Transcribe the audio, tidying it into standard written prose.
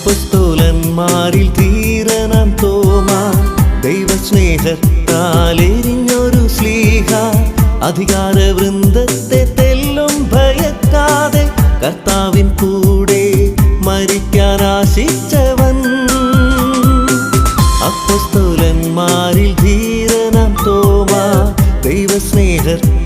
അപ്പസ്തോലന്മാരിൽ ധീരനാം തോമാ, ദൈവസ്നേഹത്താൽ എരിഞ്ഞൊരു ശ്ലീഹ, അധികാരവൃന്ദത്തെ തെല്ലും ഭയക്കാതെ കർത്താവിൻ കൂടെ മരിക്കാൻ ആശിച്ചവൻ. അപ്പസ്തോലന്മാരിൽ ധീരനാം തോമാ, ദൈവസ്നേഹത്താൽ